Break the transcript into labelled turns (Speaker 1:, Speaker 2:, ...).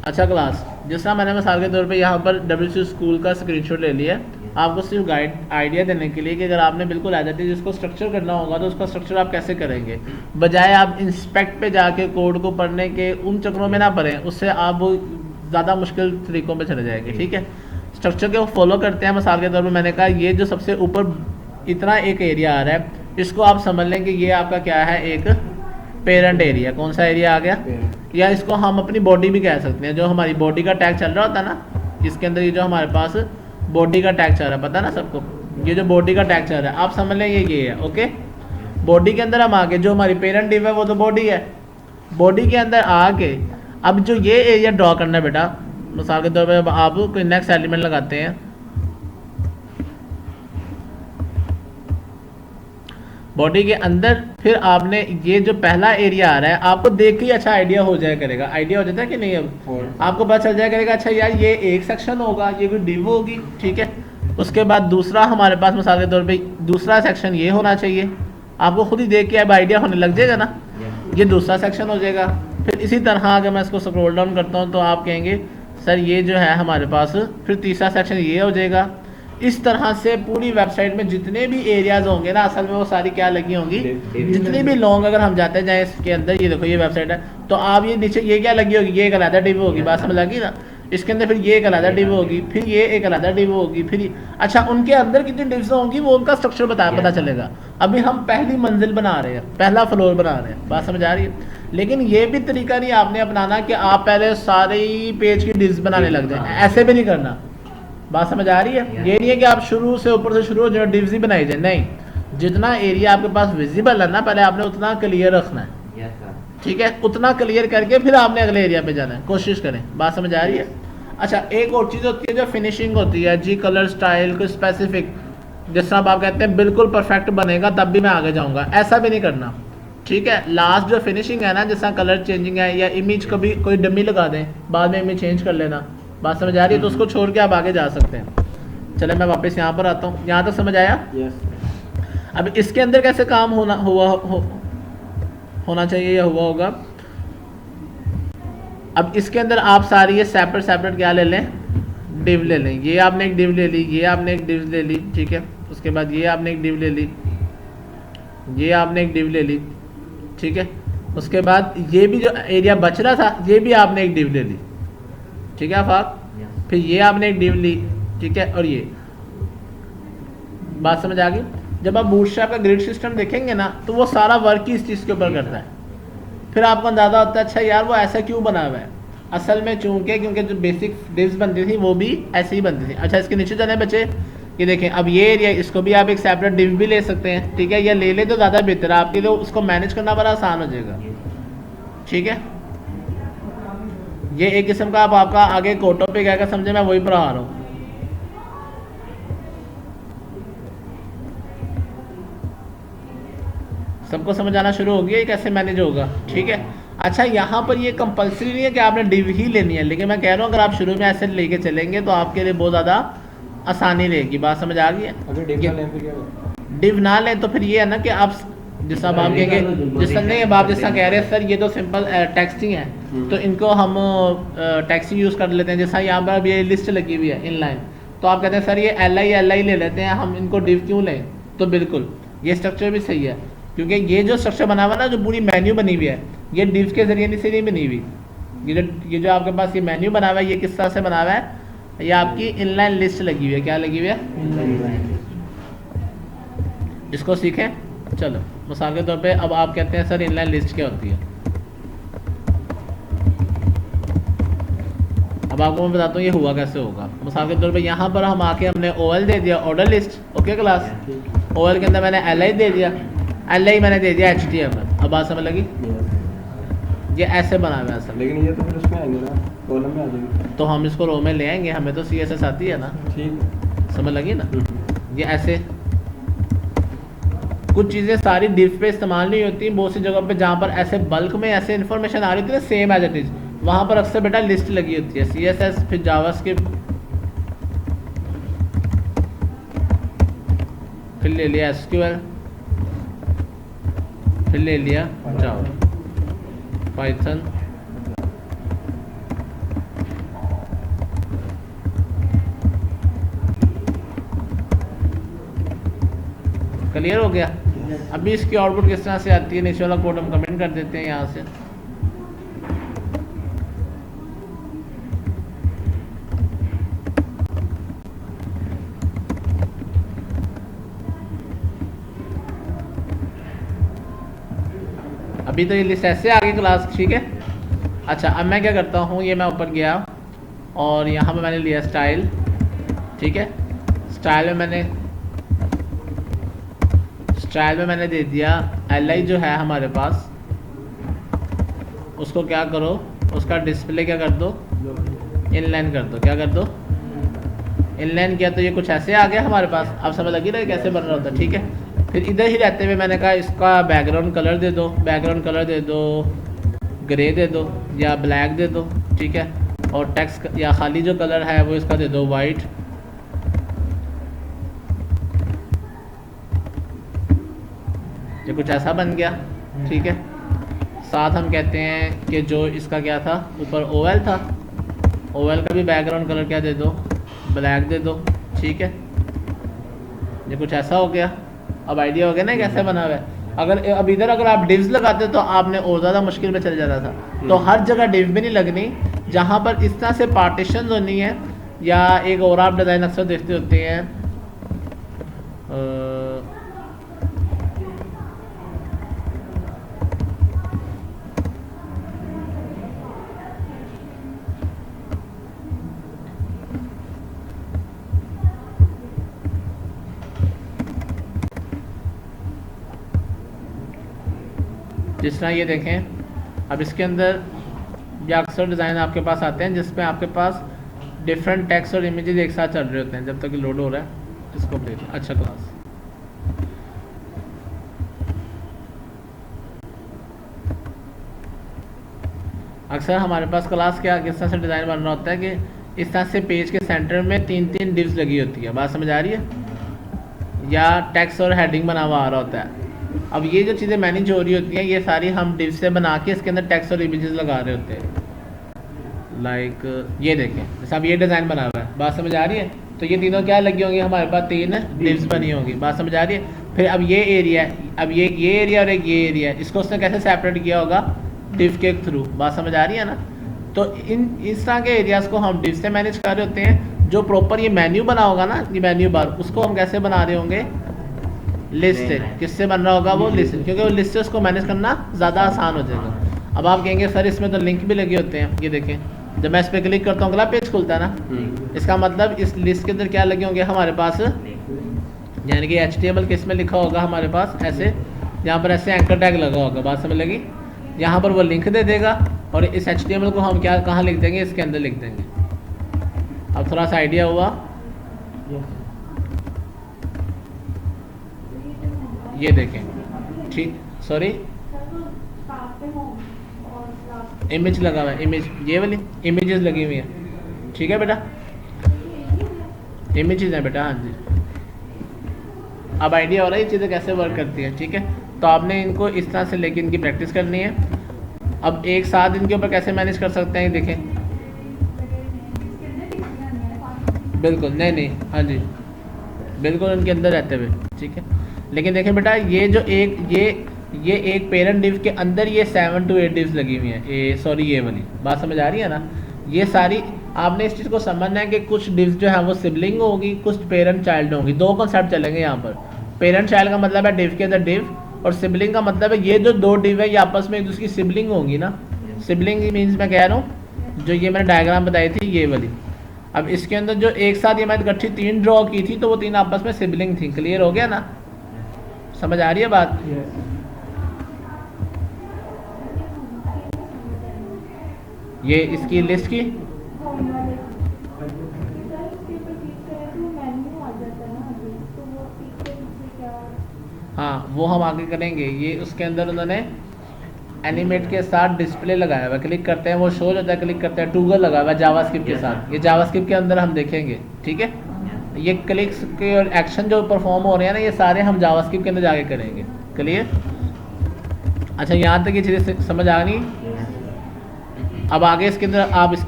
Speaker 1: अच्छा क्लास, जिस तरह मैंने मिसाल के तौर पे यहाँ पर WC स्कूल का स्क्रीनशॉट ले लिया, आपको सिर्फ गाइड आइडिया देने के लिए कि अगर आपने बिल्कुल एज इट इज इसको स्ट्रक्चर करना होगा तो उसका स्ट्रक्चर आप कैसे करेंगे, बजाय आप इंस्पेक्ट पे जाके कोड को पढ़ने के उन चक्रों में ना पढ़ें, उससे आप वो ज़्यादा मुश्किल तरीक़ों पे चले जाएंगे। ठीक है, स्ट्रक्चर को फॉलो करते हैं। मिसाल के तौर पर मैंने कहा ये जो सबसे ऊपर इतना एक एरिया आ रहा है, इसको आप समझ लें कि ये आपका क्या है, एक पेरेंट एरिया। कौन सा एरिया आ गया, या इसको हम अपनी बॉडी भी कह सकते हैं। जो हमारी बॉडी का टैग चल रहा होता है ना, इसके अंदर ये जो हमारे पास बॉडी का टैग चल रहा है, पता ना सबको, ये जो बॉडी का टैग चल रहा है आप समझ लें ये है। ओके, बॉडी के अंदर हम आगे जो हमारी पेरेंट डिव है वो तो बॉडी है, बॉडी के अंदर आके अब जो ये एरिया ड्रॉ करना है बेटा, मिसाल के तौर पर आप कोई नेक्स्ट एलिमेंट लगाते हैं बॉडी के अंदर, फिर आपने ये जो पहला एरिया आ रहा है आपको देख के अच्छा आइडिया हो जाया करेगा, आइडिया हो जाता है कि नहीं, अब आपको पता चल जाया करेगा अच्छा यार ये एक सेक्शन होगा, ये कोई डिव होगी। ठीक है, उसके बाद दूसरा हमारे पास मिसाल के तौर पे दूसरा सेक्शन ये होना चाहिए, आपको खुद ही देख के अब आइडिया होने लग जाएगा ना, ये दूसरा सेक्शन हो जाएगा। फिर इसी तरह अगर मैं इसको स्क्रॉल डाउन करता हूँ तो आप कहेंगे सर ये जो है हमारे पास, फिर तीसरा सेक्शन ये हो जाएगा। इस तरह से पूरी वेबसाइट में जितने भी एरियाज होंगे ना, असल में वो सारी क्या लगी होंगी, जितनी भी लॉन्ग अगर हम जाते जाए इसके अंदर, ये देखो ये वेबसाइट है, तो आप ये नीचे ये क्या लगी होगी, ये एक अलग डिव होगी, बात समझ लगी ना, इसके अंदर फिर ये एक अलग डिव होगी, फिर ये एक अलग डिव होगी, फिर अच्छा उनके अंदर कितनी डिव्स होंगी वो उनका स्ट्रक्चर पता चलेगा। अभी हम पहली मंजिल बना रहे हैं, पहला फ्लोर बना रहे हैं, बात समझ आ रही है। लेकिन ये भी तरीका नहीं आपने अपनाना कि आप पहले सारे पेज की डिव्स बनाने लग जाए, ऐसे भी नहीं करना, बात समझ आ रही है। ये नहीं है कि आप शुरू से ऊपर से शुरू हो जाए डिव्स ही बनाई जाए, नहीं, जितना एरिया आपके पास विजिबल है ना पहले आपने उतना क्लियर रखना है। ठीक है, उतना क्लियर करके फिर आपने अगले एरिया पे जाना है, कोशिश करें, बात समझ आ रही है। अच्छा, एक और चीज़ होती है जो फिनिशिंग होती है जी, कलर स्टाइल को स्पेसिफिक, जिस तरह आप कहते हैं बिल्कुल परफेक्ट बनेगा तब भी मैं आगे जाऊँगा, ऐसा भी नहीं करना। ठीक है, लास्ट जो फिनिशिंग है ना, जैसा कलर चेंजिंग है या इमेज कभी कोई डमी लगा दें, बाद में इमेज चेंज कर लेना, बात समझ आ रही है, तो उसको छोड़ के आप आगे जा सकते हैं। चले मैं वापस यहाँ पर आता हूँ, यहाँ तक समझ आया। अब इसके अंदर कैसे काम होना चाहिए या हुआ होगा। अब इसके अंदर आप सारी ये सेपरेट क्या ले लें, डिव ले लें। ये आपने एक डिव ले ली, ये आपने एक डिव ले ली, ठीक है, उसके बाद ये आपने एक डिव ले ली, ये आपने एक डिव ले ली, ठीक है, उसके बाद ये भी जो एरिया बच रहा था ये भी आपने एक डिव ले ली, ठीक है आफाक, फिर ये आपने एक डिव ली, ठीक है, और ये बात समझ आ गई। जब आप बूटस्ट्रैप का ग्रिड सिस्टम देखेंगे ना तो वो सारा वर्क ही इस चीज़ के ऊपर करता है, फिर आपको अंदाज़ा होता है अच्छा यार वो ऐसा क्यों बना हुआ है, असल में क्योंकि जो बेसिक डिव्स बनती थी वो भी ऐसे ही बनती थी। अच्छा, इसके नीचे जाने बच्चे, ये देखें, अब ये एरिया इसको भी आप एक सेपरेट डिव भी ले सकते हैं, ठीक है, या ले ले तो ज़्यादा बेहतर है आपके लिए, उसको मैनेज करना बड़ा आसान हो जाएगा। ठीक है, ये एक किस्म का आपका आगे कोटो पे क्या समझे, मैं वही पढ़ा रहा हूँ। सबको समझ आना शुरू हो गया ये कैसे मैनेज होगा। ठीक है, अच्छा यहाँ पर ये कंपलसरी नहीं है कि आपने डिव ही लेनी है, लेकिन मैं कह रहा हूँ अगर आप शुरू में ऐसे लेके चलेंगे तो आपके लिए बहुत ज़्यादा आसानी रहेगी, बात समझ आ गई है। अगर डिव ना लें तो फिर ये है ना कि आप जिस तरह आप कहेंगे, जिस तरह नहीं आप जिस तरह कह रहे हैं सर ये तो सिंपल टेक्स्टिंग है, तो इनको हम टेक्स्टिंग यूज़ कर लेते हैं। जैसा यहाँ पर अब ये लिस्ट लगी हुई है इनलाइन, तो आप कहते हैं सर ये LI ले लेते हैं, हम इनको डिव क्यों लें, तो बिल्कुल ये स्ट्रक्चर भी सही है, क्योंकि ये जो स्ट्रक्चर बना हुआ ना, जो पूरी मेन्यू बनी हुई है, ये डिव्स के जरिए से नहीं बनी हुई। ये जो आपके पास ये मेन्यू बना हुआ है, ये किस तरह से बना हुआ है, ये आपकी इनलाइन लिस्ट लगी हुई है। क्या लगी हुई है, जिसको सीखें। चलो मिसाल के तौर पे अब आप कहते हैं सर इनलाइन लिस्ट क्या होती है, अब आपको मैं बताता हूँ ये हुआ कैसे होगा। मिसाल के तौर पे यहाँ पर हम आके हमने OL दे दिया, order list, okay class, OL के अंदर मैंने LI दे दिया, LI मैंने दे दिया HTML। अब बात समझ लगी, ये ऐसे बना हुआ है सर, लेकिन ये तो फिर उसमें आएंगे ना, कॉलम में आ जाएगी, तो हम इसको रो में ले आएंगे, हमें तो CSS आती है ना, ठीक, समझ लगी ना। ये ऐसे कुछ चीज़ें सारी डिव पे इस्तेमाल नहीं होती, बहुत सी जगह पे जहाँ पर ऐसे बल्क में ऐसे इन्फॉर्मेशन आ रही थी ना सेम एज इट इज़, वहाँ पर अक्सर बेटा लिस्ट लगी होती है, CSS फिर जावास्क्रिप्ट, फिर ले लिया SQL, फिर ले लिया जावा, पाइथन, क्लियर हो गया। अभी इसकी आउटपुट किस तरह से आती है, नीचे वाला कोड हम कमेंट कर देते हैं यहाँ से। अभी तो ये लिस्ट ऐसे आ गई क्लास, ठीक है। अच्छा अब मैं क्या करता हूँ, ये मैं ऊपर गया और यहाँ पे मैंने लिया स्टाइल, ठीक है। स्टाइल में मैंने दे दिया li जो है हमारे पास, उसको क्या करो, उसका डिस्प्ले क्या कर दो, इनलाइन कर दो। क्या कर दो, इनलाइन किया तो ये कुछ ऐसे आ गया हमारे पास। अब समझ लगी ना कैसे बन रहा होता है, ठीक है। फिर इधर ही रहते हुए मैंने कहा इसका बैकग्राउंड कलर दे दो, बैकग्राउंड कलर दे दो ग्रे दे दो या ब्लैक दे दो, ठीक है। और टेक्स्ट या खाली जो कलर है वो इसका दे दो वाइट। ये कुछ ऐसा बन गया, ठीक है। साथ हम कहते हैं कि जो इसका क्या था, ऊपर ओवल था, ओवल का भी बैकग्राउंड कलर क्या दे दो, ब्लैक दे दो, ठीक है। ये कुछ ऐसा हो गया। अब आइडिया हो गया ना कैसे बना हुआ है। अगर अब इधर अगर आप डिव्स लगाते तो आपने और ज़्यादा मुश्किल में चल जाता था। तो हर जगह डिव भी नहीं लगनी, जहाँ पर इस तरह से पार्टीशन होनी है। या एक और आप डिज़ाइन अक्सर देखते होते हैं, जिस तरह ये देखें। अब इसके अंदर ये अक्सर डिज़ाइन आपके पास आते हैं जिसमें आपके पास डिफरेंट टेक्स्ट और इमेजेस एक साथ चल रहे होते हैं। जब तक लोड हो रहा है इसको देखें। अच्छा क्लास, अक्सर हमारे पास क्लास क्या किस तरह से डिज़ाइन बन रहा होता है कि इस तरह से पेज के सेंटर में 3-3 डिव्स लगी होती है। बात समझ आ रही है। या टेक्स्ट और हेडिंग बना हुआ आ रहा होता है। अब ये जो चीज़ें मैनेज हो रही होती हैं ये सारी हम डिव से बना के इसके अंदर टेक्स्ट और इमेजेस लगा रहे होते हैं। लाइक ये देखें, जैसे अब ये डिज़ाइन बना हुआ है, बात समझ आ रही है। तो ये तीनों क्या लगी होंगी, हमारे पास 3 डिव्स बनी होंगी। बात समझ आ रही है। फिर अब ये एरिया, अब ये एरिया और एक ये एरिया, इसको उसने कैसे सेपरेट किया होगा, डिव के थ्रू। बात समझ आ रही है ना। तो इस तरह के एरियाज़ को हम डिव से मैनेज कर रहे होते हैं। जो प्रॉपर ये मेन्यू बना होगा ना, ये मेन्यू बार, उसको हम कैसे बना रहे होंगे, लिस्ट से। किससे बन रहा होगा, वो लिस्ट, क्योंकि वो लिस्ट से उसको मैनेज करना ज़्यादा आसान हो जाएगा। अब आप कहेंगे सर इसमें तो लिंक भी लगे होते हैं। ये देखें, जब मैं इस पर क्लिक करता हूँ अगला पेज खुलता है ना। इसका मतलब इस लिस्ट के अंदर क्या लगे होंगे हमारे पास, यानी कि HTML किस में लिखा होगा हमारे पास, ऐसे यहाँ पर ऐसे एंकर टैग लगा होगा। बात समझ लगी। यहाँ पर वो लिंक दे देगा और इस HTML को हम क्या कहाँ लिख देंगे, इसके अंदर लिख देंगे। अब थोड़ा सा आइडिया हुआ। ये देखें, ठीक, सॉरी इमेज लगा हुआ है, इमेज, ये वाली इमेजेस लगी हुई है, ठीक है बेटा, इमेजेस हैं बेटा। हाँ जी, अब आइडिया हो रहा है ये चीज़ें कैसे वर्क करती है, ठीक है। तो आपने इनको इस तरह से लेके इनकी प्रैक्टिस करनी है। अब एक साथ इनके ऊपर कैसे मैनेज कर सकते हैं, देखें। बिल्कुल, नहीं, हाँ जी, बिल्कुल उनके अंदर रहते हुए, ठीक है। लेकिन देखें बेटा, ये जो ये एक पेरेंट डिव के अंदर ये 7 to 8 डिव्स लगी हुई हैं। सॉरी ये वाली बात समझ आ रही है ना। ये सारी आपने इस चीज़ को समझना है कि कुछ डिव्स जो है वो सिबलिंग होगी, कुछ पेरेंट चाइल्ड होगी। 2 कॉन्सेप्ट चलेंगे यहाँ पर। पेरेंट चाइल्ड का मतलब है डिव के अंदर डिव, और सिबलिंग का मतलब है ये जो 2 डिव है ये आपस में एक दूसरे की सिबलिंग होगी ना। सिबलिंग मीन्स मैं कह रहा हूँ जो ये मैंने डायग्राम बताई थी ये वाली। अब इसके अंदर जो एक साथ ये मैंने इकट्ठी 3 ड्रॉ की थी तो वो 3 आपस में सिबलिंग थी। क्लियर हो गया ना, समझ आ रही है बात। ये इसकी लिस्ट की हाँ वो हम आगे करेंगे। ये उसके अंदर उन्होंने एनिमेट के साथ डिस्प्ले लगाया हुआ, क्लिक करते हैं वो शो होता है, क्लिक करते हैं टूगल लगा हुआ है जावास्क्रिप्ट के साथ। ये जावास्क्रिप्ट के अंदर हम देखेंगे, ठीक है। ये क्लिक्स के और एक्शन जो परफॉर्म हो रहे हैं ना ये सारे हम जावास्क्रिप्ट के अंदर जाके करेंगे। क्लियर। अच्छा यहाँ तक ये चीज़ें समझ आ गई। अब आगे इसके अंदर आप इसकी